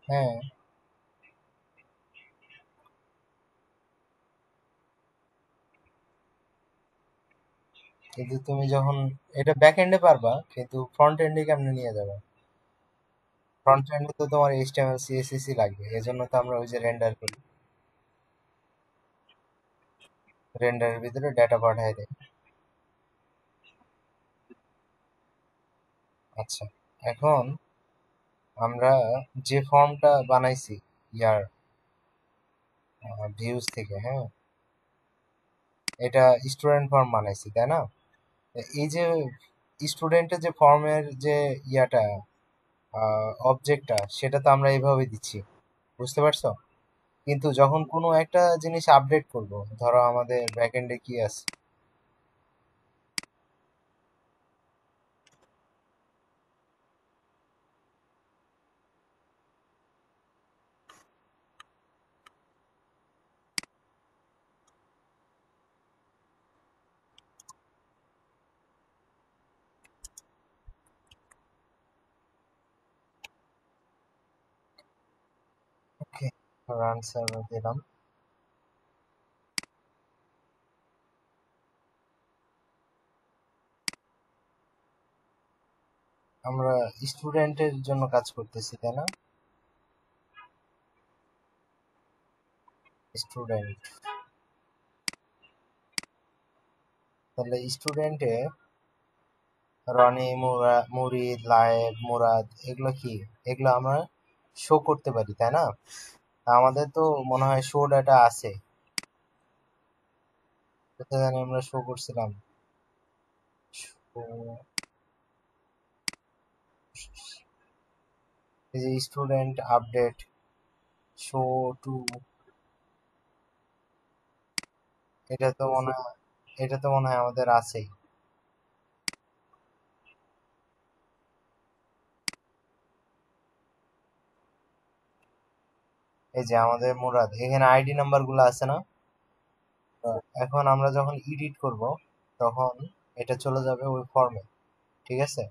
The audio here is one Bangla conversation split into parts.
হ্যাঁ, কিন্তু তুমি যখন এটা ব্যাক এন্ডে পারবা, কিন্তু ফ্রন্ট এন্ডে কেমনে নিয়ে যাবে? ফ্রন্ট এন্ডে তো তোমার এইচটিএমএল সিএসএস লাগবে, এজন্য তো আমরা ওই যে রেন্ডার করি, রেন্ডারের ভিতরে ডেটা পাঠায় দেয়। আচ্ছা, এখন আমরা যে ফর্মটা বানাইছি ইয়ার ভিউজ থেকে, হ্যাঁ, এটা স্টুডেন্ট ফর্ম বানাইছি তাই না? এই যে স্টুডেন্টের যে ফর্মের যে ইয়াটা অবজেক্টটা, সেটা তো আমরা এইভাবে দিচ্ছি, বুঝতে পারছো? কিন্তু যখন কোনো একটা জিনিস আপডেট করব, ধরো আমাদের ব্যাকএন্ডে কি আছে, ওকে, রান সার্ভার দিলাম। আমরা স্টুডেন্টের জন্য কাজ করতেছি তাই না? স্টুডেন্ট, তাহলে স্টুডেন্টে রনি, মুরিদ, লায়েব, মুরাদ, এগুলো কি, এগুলো আমরা শো করতে পারি তাই না? আমাদের তো মনে হয় শো ডাটা আছে, কোথায় জানি আমরা শো করছিলাম। Show- এই যে স্টুডেন্ট আপডেট শো টু, এটা তো মনে হয়, এটা তো মনে হয় আমাদের আছেই। এই যে আমাদের মুরাদ, এখানে আইডি নাম্বার গুলো আছে না? তো এখন আমরা যখন এডিট করব, তখন এটা চলে যাবে ওই ফর্মে, ঠিক আছে?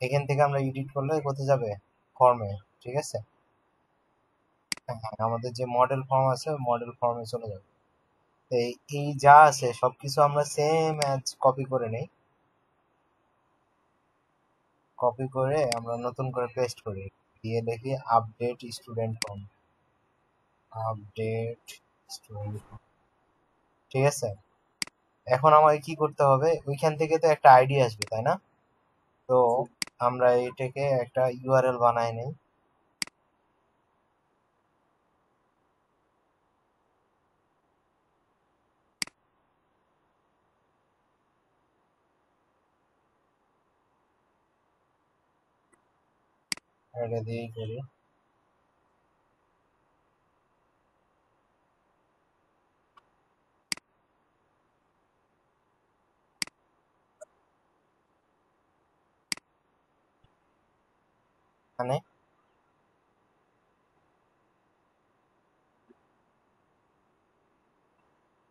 এখান থেকে আমরা এডিট করলে কোথায় যাবে? ফর্মে, ঠিক আছে? হ্যাঁ, আমাদের যে মডেল ফর্ম আছে মডেল ফর্মে চলে যাবে। তো এই যা আছে সবকিছু আমরা সেম অ্যাজ কপি করে নেই, কপি করে আমরা নতুন করে পেস্ট করি, দিয়ে দেখি update student form, update student, ঠিক আছে? এখন আমাকে কি করতে হবে, ওইখান থেকে তো একটা আইডি আসবে তাই না? তো আমরা এটাকে একটা ইউআরএল বানাই নেই। এটা দিয়েই করি। মানে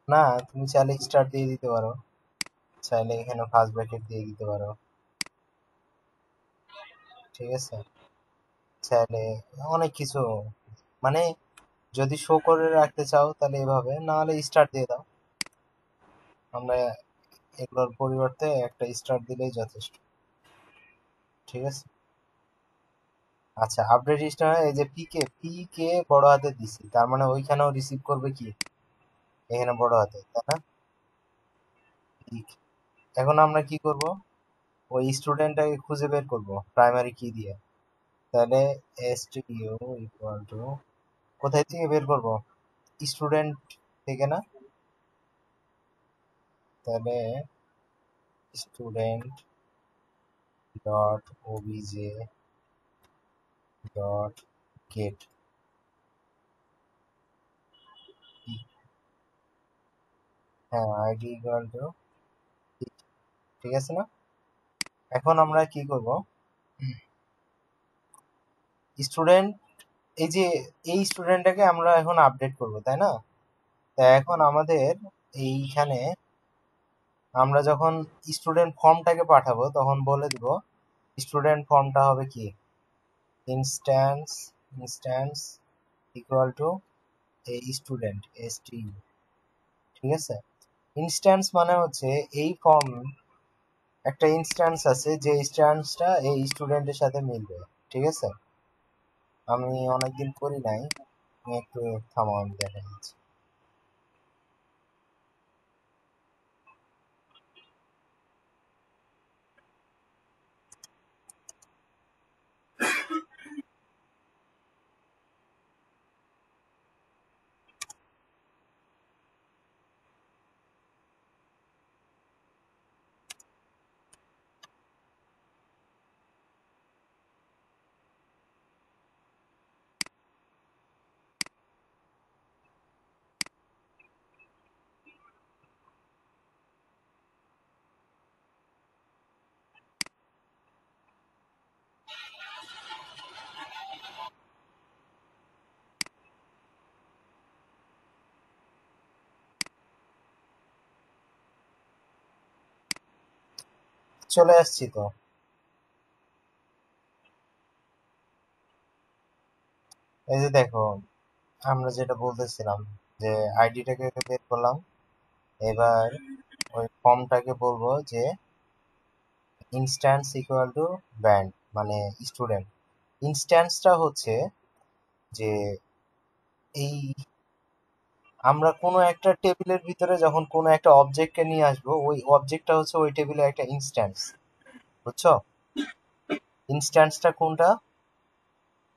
না, তুমি চাইলে স্টার দিয়ে দিতে পারো, চাইলে এখানে ফার্স্ট ব্র্যাকেট দিয়ে দিতে পারো, ঠিক আছে? চাইলে অনেক কিছু, মানে যদি শো করে রাখতে চাও তাহলে এভাবে, না হলে স্টার দিয়ে দাও। আমরা এগুলোর পরিবর্তে একটা স্টার দিলেই যথেষ্ট, ঠিক আছে? আচ্ছা, আপডেট স্টার, এই যে পি কে বড় হাতে দিছি, তার মানে ওইখানেও রিসিভ করবে কি, এখানে বড় হাতে তাই না? PK। এখন আমরা কি করব, ওই স্টুডেন্টটাকে খুঁজে বের করব প্রাইমারি কি দিয়ে। তাহলে stdio ইকুয়াল টু, কোথায় থেকে বের করব, স্টুডেন্ট থেকে না? তাহলে student dot OBJ dot gate, হ্যাঁ, আইডি ইকুয়াল টু, ঠিক আছে না? এখন আমরা কি করব, স্টুডেন্ট, এই যে এই স্টুডেন্টটাকে আমরা এখন আপডেট করব তাই না? তা এখন আমাদের এইখানে আমরা যখন স্টুডেন্ট ফর্মটাকে পাঠাবো তখন বলে দিব স্টুডেন্ট ফর্মটা হবে কি, instance instance equal to A student S T U, ঠিক আছে। ইনস্ট্যান্স মানে হচ্ছে এই ফর্ম একটা ইনস্ট্যান্স আছে যে ইনস্ট্যান্সটা এই স্টুডেন্টের সাথে মিলবে, ঠিক আছে। আমি অনেকদিন করি নাই, আমি একটু থামো আমি দেখা দিচ্ছি। চলে আসছি তো। এই যে দেখো, আমরা যেটা বলতেছিলাম যে আইডিটাকে বের করলাম, এবার ওই ফর্মটাকে বলবো যে ইনস্ট্যান্স ইকুয়াল টু ব্যান্ড মানে স্টুডেন্ট। ইনস্ট্যান্সটা হচ্ছে যে এই আমরা কোনো একটা টেবিলের ভিতরে যখন কোনো একটা অবজেক্টকে নিয়ে আসবো, ওই অবজেক্টটা হচ্ছে ওই টেবিলের একটা ইনস্ট্যান্স, বুঝছো? ইনস্ট্যান্সটা কোনটা?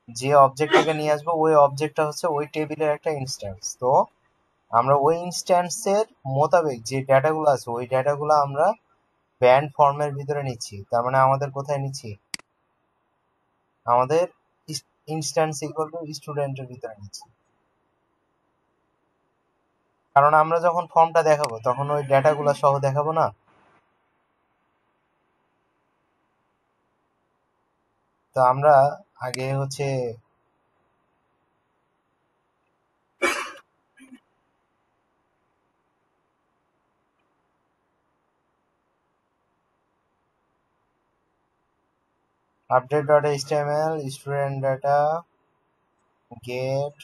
যে অবজেক্টটাকে নিয়ে আসবো ওই অবজেক্টটা হচ্ছে ওই টেবিলের একটা ইনস্ট্যান্স। তো আমরা ওই ইনস্ট্যান্সের মোতাবেক যে ডেটাগুলো আছে ওই ডেটাগুলো আমরা ব্যান্ড ফর্মের ভিতরে নিচ্ছি। তার মানে আমাদের কোথায় নিচ্ছি? আমাদের ইনস্ট্যান্স ইকুয়াল টু স্টুডেন্টের ভিতরে নিচ্ছি। কারণ আমরা যখন ফর্মটা দেখাবো তখন ওই ডেটাগুলো সহ দেখাবো না। তো আমরা আগে হচ্ছে update dot HTML student data get,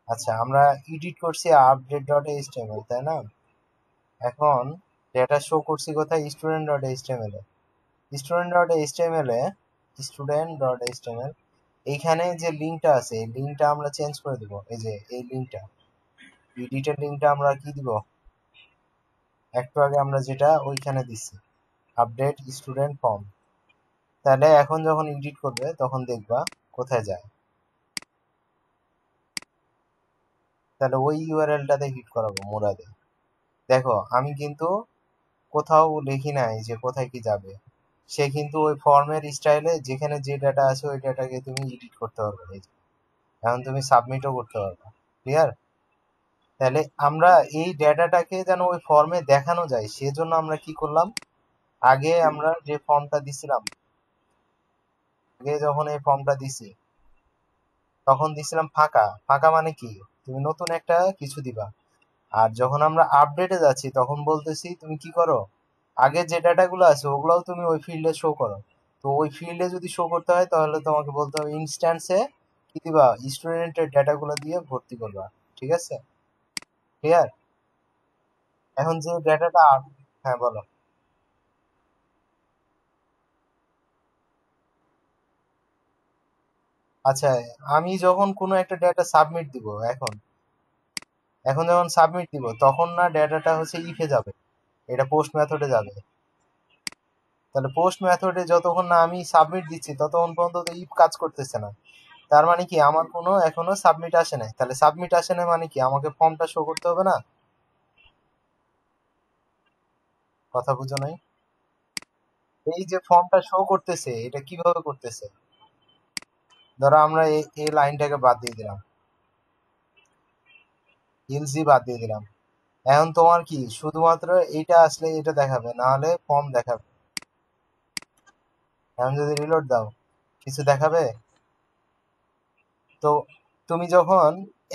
আচ্ছা আমরা এডিট করছি আপডেট ডট এইচটিএমএল, তাই না? এখন ডেটা শো করছি কোথায়? Student dot HTML A. Student dot HTML a student dot HTML এইখানে যে লিঙ্কটা আছে এই লিঙ্কটা আমরা চেঞ্জ করে দিব। এই যে এই লিঙ্কটা, এডিটের লিঙ্কটা আমরা কি দিব? একটু আগে আমরা যেটা ওইখানে দিচ্ছি, আপডেট স্টুডেন্ট ফর্ম। তাহলে এখন যখন এডিট করবে তখন দেখবা কোথায় যায়। তাহলে ওই ইউআরএলটাতে হিট করাবো মুরাদে। দেখো আমি কিন্তু কোথাও লিখি নাই যে কোথায় কি যাবে। সে কিন্তু ওই ফর্মের স্টাইলে যেখানে যে ডাটা আছে ওই ডাটাকে তুমি এডিট করতে পারবে। এই যে, এখন তুমি সাবমিটও করতে পারবে। ক্লিয়ার? তাহলে আমরা এই ডেটাটাকে যেন ওই ফর্মে দেখানো যায় সেজন্য আমরা কি করলাম, আগে আমরা যে ফর্মটা দিছিলাম, আগে যখন এই ফর্মটা দিছি তখন দিছিলাম ফাঁকা। ফাঁকা মানে কি? তুমি নতুন একটা কিছু দিবা। আর যখন আমরা আপডেটে যাচ্ছি তখন বলতেছি তুমি কি করো, আগে যে ডাটাগুলো আছে ওগুলাও তুমি ওই ফিল্ডে শো করো। তো ওই ফিল্ডে যদি শো করতে হয় তাহলে তোমাকে বলতে হবে ইনস্ট্যান্সে কি দিবা, স্টুডেন্টের ডাটাগুলো দিয়ে ভর্তি করবা। ঠিক আছে? ক্লিয়ার? এখন যে ডাটাটা, হ্যাঁ বলো। আচ্ছা, আমি যখন কোনো একটা ডেটা সাবমিট দিব, এখন এখন যখন সাবমিট দিব তখন না ডেটাটা হচ্ছে ইফে যাবে, এটা পোস্ট মেথডে যাবে। তাহলে পোস্ট মেথডে যতক্ষণ না আমি সাবমিট দিচ্ছি ততক্ষণ পর্যন্ত তো ইফ কাজ করতেছে না। তার মানে কি আমার কোনো এখনো সাবমিট আসে নাই। তাহলে সাবমিট আসে না মানে কি আমাকে ফর্মটা শো করতে হবে না? কথা বুঝো নাই? এই যে ফর্মটা শো করতেছে এটা কিভাবে করতেছে? ধরো আমরা এই লাইনটাকে বাদ দিয়ে দিলাম, এলজি বাদ দিয়ে দিলাম। এখন তোমার কি শুধুমাত্র এইটা আসলে এটা দেখাবে, না হলে ফর্ম দেখাবে। এখন যদি রিলোড দাও কিছু দেখাবে? তো তুমি যখন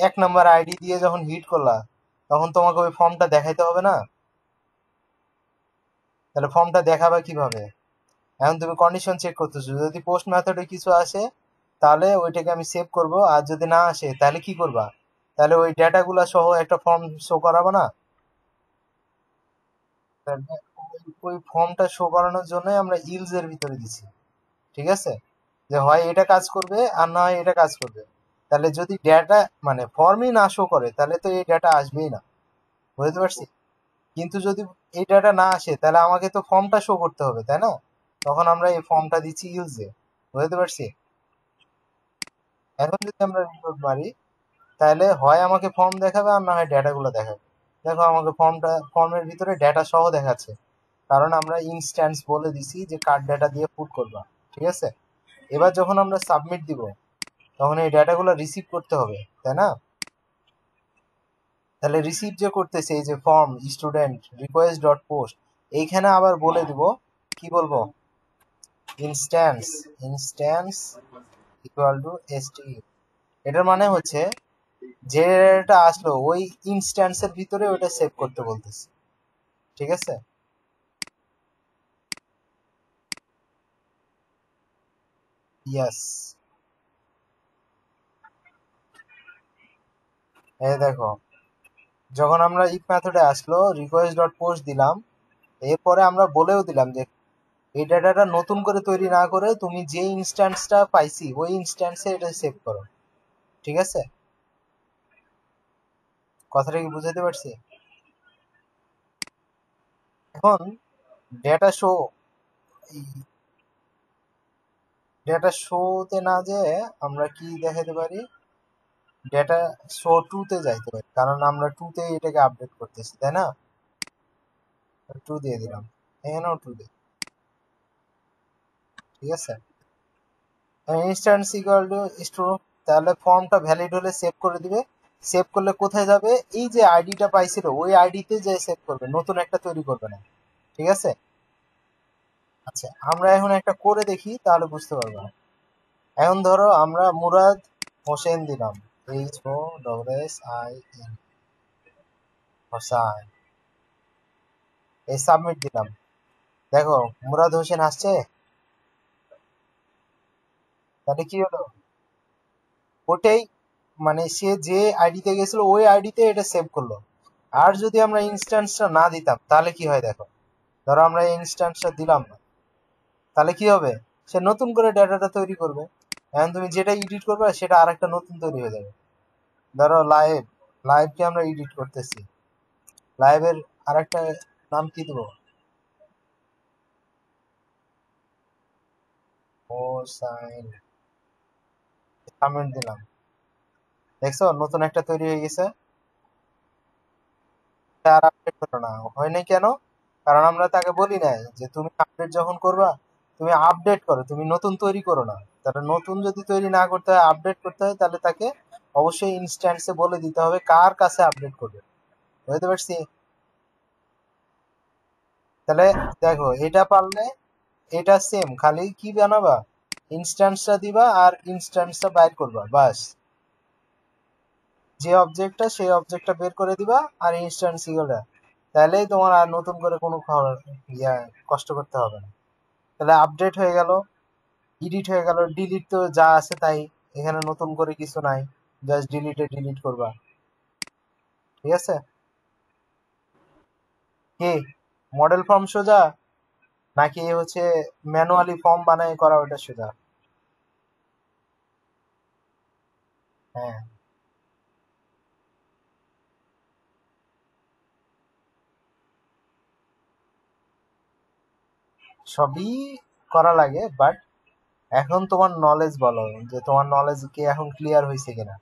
1 নাম্বার আইডি দিয়ে যখন হিট করলা তখন তোমাকে ওই ফর্মটা দেখাইতে হবে না? তাহলে ফর্মটা দেখাবে কিভাবে? এখন তুমি কন্ডিশন চেক করতেছো, যদি পোস্ট মেথডে কিছু আসে তাহলে ওইটাকে আমি সেভ করব, আর যদি না আসে তাহলে কি করবা, তাহলে ওই ডেটাগুলা সহ একটা ফর্ম শো করাবো না? তাহলে ওই ফর্মটা শো করানোর জন্যই আমরা ইলস এর ভিতরে দিছি, ঠিক আছে? যে হয় এটা কাজ করবে আর না হয় এটা কাজ করবে। তাহলে যদি ডেটা মানে ফর্মই না শো করে তাহলে তো এই ডেটা আসবেই না, বুঝতে পারছি? কিন্তু যদি এই ডেটা না আসে তাহলে আমাকে তো ফর্মটা শো করতে হবে, তাই না? তখন আমরা এই ফর্মটা দিচ্ছি ইউজে, বুঝতে পারছি? এখন যদি আমরা রিলোড মারি তাহলে হয় আমাকে ফর্ম দেখাবে আর না হয় ডেটাগুলো দেখাবে। দেখো আমাকে ফর্মের ভিতরে ডেটা সহ দেখাচ্ছে, কারণ আমরা ইনস্ট্যান্স বলে দিছি যে কার ডেটা দিয়ে পুট করবা, ঠিক আছে? এবার যখন আমরা সাবমিট দিব তখন এই ডেটাগুলো রিসিভ করতে হবে, তাই না? তাহলে রিসিভ যে করতেছে এই যে form student request dot post, এইখানে আবার বলে দিব, কি বলবো, instance instance equal two ST. এটার মানে হচ্ছে যেটা আসলো ওই ইনস্ট্যান্সের ভিতরে ওটা সেভ করতে বলতেছে, ঠিক আছে? ইয়েস। এই দেখো, যখন আমরা ইফ মেথডে আসলো রিকোয়েস্ট ডট পোস্ট দিলাম, এরপরে আমরা বলেও দিলাম যে এই ডাটাটা নতুন করে তৈরি না করে তুমি যে ইনস্ট্যান্সটা পাইছি ওই ইনস্ট্যান্সে এটা সেভ করো, ঠিক আছে? কথাটা কি বুঝাতে পারছি? এখন ডেটা শো, ডেটা শোতে না যে আমরা কি দেখাতে পারি, ডেটা শো টু তে যাইতে পারি, কারণ আমরা টু তে এটাকে আপডেট করতেছি, তাই না? টু দিয়ে দিলাম, এখানেও টু দিই, ঠিক আছে? ইনস্ট্যান্স ইকুয়াল টু স্ট্রো, তাহলে ফর্মটা ভ্যালিড হলে সেভ করে দিবে। সেভ করলে কোথায় যাবে, এই যে আইডিটা পাইছিল ওই আইডিতে যে সেভ করবে, নতুন একটা তৈরি করবে না, ঠিক আছে? আচ্ছা, আমরা এখন একটা করে দেখি তাহলে বুঝতে পারবো। এখন ধরো আমরা মুরাদ হোসেন দিলাম, HOSSIN, হোসাইন, এই সাবমিট দিলাম। দেখো মুরাদ হোসেন আসছে, তাহলে কি হলো, ওটাই মানে সে যে আইডিতে গেছিল ওই আইডিতে এটা সেভ করলো। আর যদি আমরা ইনস্ট্যান্সটা না দিতাম তাহলে কি হয় দেখো, ধরো আমরা এই ইনস্ট্যান্সটা দিলাম না, তাহলে কি হবে, সে নতুন করে ডাটাটা তৈরি করবে। এখন তুমি যেটা এডিট করবে সেটা আরেকটা নতুন তৈরি হয়ে যাবে। ধরো লাইভ, লাইভকে আমরা এডিট করতেছি, লাইভের আরেকটা নাম কি দেবো, ও সাইন, কমেন্ট দিলাম, দেখছো নতুন একটা তৈরি হয়ে গেছে। আর আপডেট করো না, হয় নাই কেন? কারণ আমরা তাকে বলি নাই যে তুমি আপডেট যখন করবা তুমি আপডেট করো, তুমি নতুন তৈরি করো না। তাহলে নতুন যদি তৈরি না করতে হয় আপডেট করতে হয় তাহলে তাকে অবশ্যই ইনস্ট্যান্সে বলে দিতে হবে কার কাছে আপডেট করবে, বুঝতে পারছি? তাহলে দেখো এটা পারলে এটা সেম, খালি কি বানাবা, ইনস্ট্যান্সটা দিবা আর ইনস্ট্যান্সটা বাইর করবা, বাস। যে অবজেক্টটা সেই অবজেক্টটা বের করে দিবা আর ইনস্ট্যান্স ইগুলা, তাহলেই তোমার আর নতুন করে কোনো ইয়া কষ্ট করতে হবে না। তাহলে আপডেট হয়ে গেল, এডিট হয়ে গেল, ডিলিট তো যা আছে তাই, এখানে নতুন করে কিছু নাই, জাস্ট ডিলিট করবা, ঠিক আছে? কি মডেল ফর্ম সোজা নাকি হচ্ছে ম্যানুয়ালি ফর্ম বানায় করা ওটা সোজা? হ্যাঁ, সবই করা লাগে, বাট এখন তোমার নলেজ বলো যে তোমার নলেজ কি এখন ক্লিয়ার হয়েছে কিনা।